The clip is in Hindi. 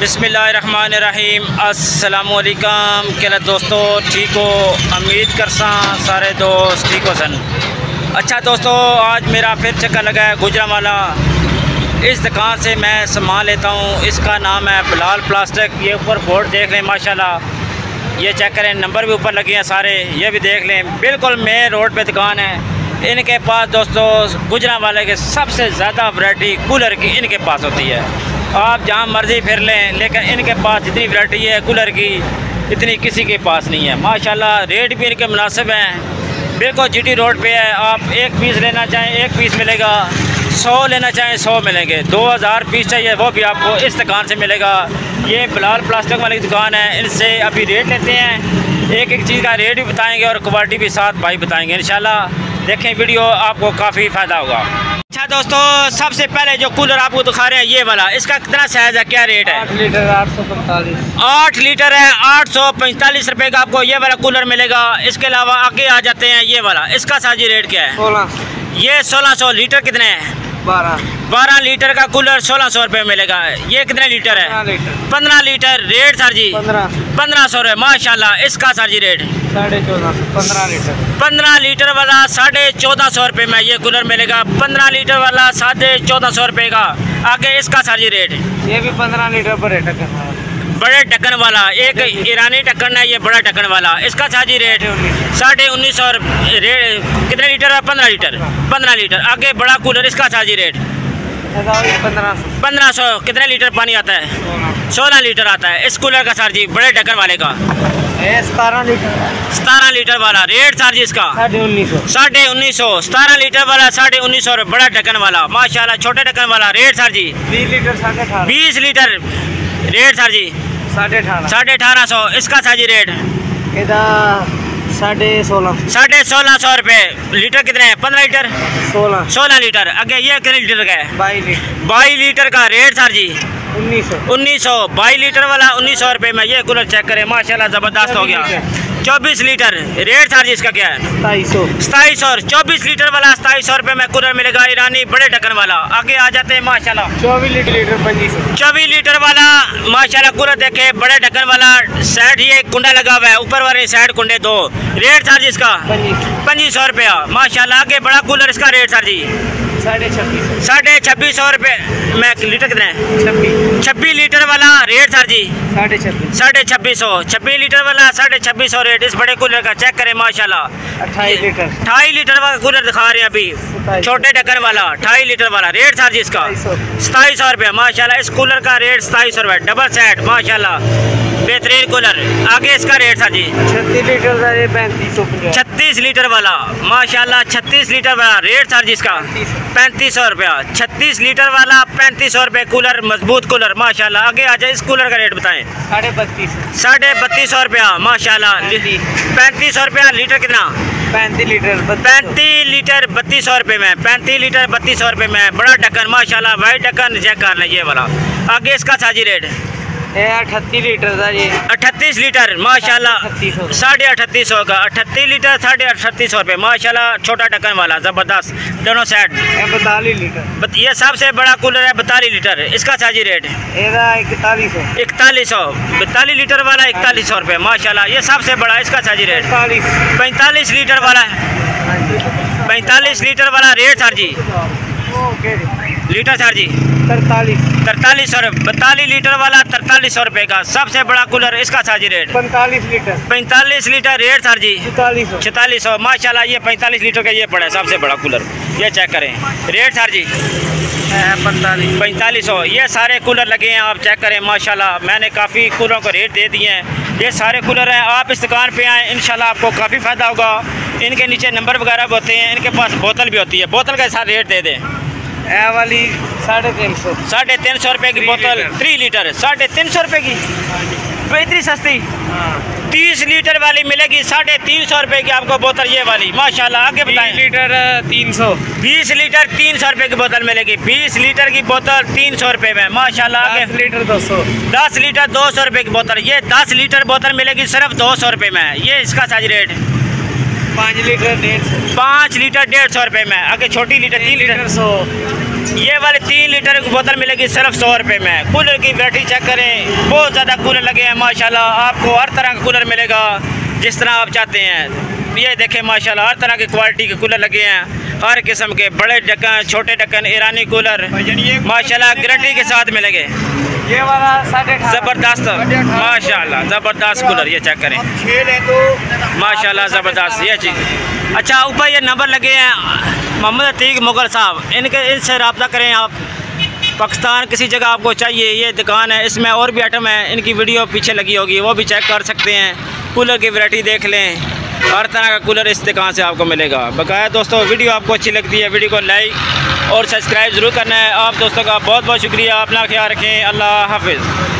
बिस्मिल्लाहिर्रहमानिर्रहीम। अस्सलामुअलैकुम। क्या दोस्तों ठीक हो? उम्मीद करसा सारे दोस्त ठीक हो सन। अच्छा दोस्तों, आज मेरा फिर चक्कर लगा है गुजरांवाला। इस दुकान से मैं सामान लेता हूँ। इसका नाम है बिलाल प्लास्टिक। ये ऊपर बोर्ड देख लें माशाल्लाह, ये चेक करें, नंबर भी ऊपर लगे हैं सारे, ये भी देख लें। बिल्कुल मेन रोड पे दुकान है। इनके पास दोस्तों गुजरांवाले के सबसे ज़्यादा वैरायटी कूलर की इनके पास होती है। आप जहाँ मर्ज़ी फिर लें, लेकिन इनके पास जितनी वैरायटी है कूलर की इतनी किसी के पास नहीं है माशाल्लाह। रेट भी इनके मुनासिब हैं। बिल्कुल जीटी रोड पे है। आप एक पीस लेना चाहें एक पीस मिलेगा, 100 लेना चाहें 100 मिलेंगे, 2000 पीस चाहिए वो भी आपको इस दुकान से मिलेगा। ये बिलाल प्लास्टिक वाली दुकान है। इनसे अभी रेट लेते हैं, एक एक चीज़ का रेट भी बताएंगे और क्वालिटी भी साथ भाई बताएंगे इंशाल्लाह। देखें वीडियो, आपको काफ़ी फ़ायदा होगा। अच्छा दोस्तों, सबसे पहले जो कूलर आपको दिखा रहे हैं ये वाला, इसका कितना साइज़ है, क्या रेट है? 8 लीटर 845। 8 लीटर है, 845 रुपये का आपको ये वाला कूलर मिलेगा। इसके अलावा आगे आ जाते हैं ये वाला, इसका साजी रेट क्या है? 16। ये 1600। लीटर कितने हैं? 12 लीटर का कूलर 1600 रुपये मिलेगा। ये कितने लीटर है? 15 लीटर। रेट सर जी 1500 है माशाल्लाह। इसका सर जी रेट 1450। 15 लीटर 15 लीटर वाला 1450 रुपये में ये कूलर मिलेगा। 15 लीटर वाला 1450 रुपये का। आगे इसका सर जी रेट, ये भी 15 लीटर पर है ढक्कन वाला। बड़े ढक्कन वाला, एक ईरानी ढक्कन है, ये बड़ा ढक्कन वाला। इसका साजी रेट 1950। कितने लीटर है? 15 लीटर। 15 लीटर। आगे बड़ा कूलर, इसका साजी रेट 1500। कितने लीटर पानी आता है? 16 लीटर आता है इस कूलर का सर जी, बड़े ढक्कन वाले का। 17 लीटर वाला। रेट सर जी इसका 1950। 17 लीटर वाला 1950 बड़ा ढक्कन वाला माशाल्लाह। छोटे ढक्कन वाला रेट सर जी 20 लीटर 1850। 20 लीटर। रेट सर जी 1850। इसका सर जी रेट 1650। 1650 रुपये। लीटर कितने हैं? 15 लीटर 16 लीटर। आगे ये कितने लीटर का है? 22 लीटर का। रेट सर जी 1900। 22 लीटर वाला 1900 रुपये में ये कूलर चेक करें माशाल्लाह, ज़बरदस्त हो गया। 24 लीटर। रेट सर जी इसका क्या है? 2700। 24 लीटर वाला 2700 रुपये में कूलर मिलेगा, ईरानी बड़े ढक्कन वाला। आगे आ जाते हैं माशाल्लाह 24 लीटर 2500। 24 लीटर वाला माशाल्लाह कूलर देखे, बड़े ढक्कन वाला। साइड ये कुंडा लगा हुआ है, ऊपर वाले साइड कुंडे 2। रेट सर जी इसका 2500 रुपया माशाल्लाह। आगे बड़ा कूलर, इसका रेट सर जी 2650 रुपये में। लीटर कितने हैं? 26 लीटर वाला। रेट सर जी 2650। 26 लीटर वाला 2650 रेट इस बड़े कूलर का। चेक करें माशाल्लाह। 28 लीटर वाला कूलर दिखा रहे हैं अभी, छोटे ढक्कन वाला 28 लीटर वाला। रेट सर जी इसका 2700 रुपये माशाल्लाह। इस कूलर का रेट 2700 रुपये, डबल सेट माशाल्लाह, बेहतरीन कूलर। आगे इसका रेट सर जी 36 लीटर 3550। 36 लीटर वाला माशाल्लाह। 36 लीटर वाला। रेट सर जी इसका 3500 रुपया। 36 लीटर वाला 3500 रुपये कूलर, मजबूत कूलर माशाल्लाह। आगे आ जाए, इस कूलर का रेट बताएं। 3250 रुपया माशाल्लाह। 3500 रुपया। लीटर कितना? 35 लीटर 3200 रुपये में। 35 लीटर 3200 रुपये में, बड़ा ढक्कन माशाल्लाह, वाइट ढक्कन। चेक कर लें ये वाला। आगे इसका साजी रेट 38 लीटर था ये। 38 लीटर माशाल्लाह 3850 का। 38 लीटर 3850 रुपये माशाल्लाह। छोटा ढक्कन वाला ज़बरदस्त, दोनों साइड। 42 लीटर। ये सबसे बड़ा कूलर है 42 लीटर। इसका साजी रेट 4100। 42 लीटर वाला 4100 रुपये माशाल्लाह। ये सबसे बड़ा, इसका साजी रेट 45 लीटर वाला है। 45 लीटर वाला। रेट सर जी लीटर सर जी 4300 रुपये। 42 लीटर वाला 4300 रुपये का। सबसे बड़ा कूलर, इसका साजी रेट 45 लीटर। रेट सर जी 4600 माशाल्लाह। ये 45 लीटर का ये पड़ा है सबसे बड़ा कूलर, ये चेक करें। रेट सर जी 4500। ये सारे कूलर लगे हैं, आप चेक करें माशाल्लाह। मैंने काफ़ी कूलरों को रेट दे दिए हैं। ये सारे कूलर हैं। आप इस दुकान पे आएँ, इंशाल्लाह आपको काफ़ी फ़ायदा होगा। इनके नीचे नंबर वगैरह भी होते हैं। इनके पास बोतल भी होती है, बोतल का सारा रेट दे दें। वाली 350। 350 रुपये की बोतल 3 लीटर 350 रुपये की। तो इतनी सस्ती 30 लीटर वाली मिलेगी 350 रुपये की आपको बोतल, ये वाली माशाल्लाह। आगे बताएं। 20 लीटर 300। 20 लीटर 300 रुपये की बोतल मिलेगी। 20 लीटर की बोतल 300 रुपये में माशाल्लाह। आगे 10 लीटर 200। 10 लीटर 200 रुपये की बोतल। ये 10 लीटर बोतल मिलेगी सिर्फ 200 रुपये में। ये इसका साइज रेट 5 लीटर 150। 5 लीटर 150 रुपये में। आगे छोटी लीटर 3 लीटर 100। ये वाली 3 लीटर की बोतल मिलेगी सिर्फ 100 रुपये में। कूलर की वैरायटी चेक करें, बहुत ज़्यादा कूलर लगे हैं माशाल्लाह। आपको हर तरह का कूलर मिलेगा जिस तरह आप चाहते हैं। ये देखें माशाल्लाह हर तरह की क्वालिटी के कूलर लगे हैं, हर किस्म के, बड़े ढक्कन, छोटे ढक्कन, ईरानी कूलर माशाल्लाह गारंटी के साथ मिलेंगे। ये वाला 8.5 ज़बरदस्त माशाल्लाह ज़बरदस्त कूलर, ये चेक करें माशाल्लाह ज़बरदस्त ये चीज़। अच्छा ऊपर ये नंबर लगे हैं मोहम्मद अतीक मुगल साहब, इनसे रब्ता करें आप। पाकिस्तान किसी जगह आपको चाहिए, ये दुकान है, इसमें और भी आइटम है, इनकी वीडियो पीछे लगी होगी, वो भी चेक कर सकते हैं। कूलर की वैरायटी देख लें, हर तरह का कूलर इस दुकान से आपको मिलेगा। बकाया दोस्तों वीडियो आपको अच्छी लगती है, वीडियो को लाइक और सब्सक्राइब ज़रूर करना है। आप दोस्तों का बहुत बहुत शुक्रिया, अपना ख्याल रखें, अल्लाह हाफिज़।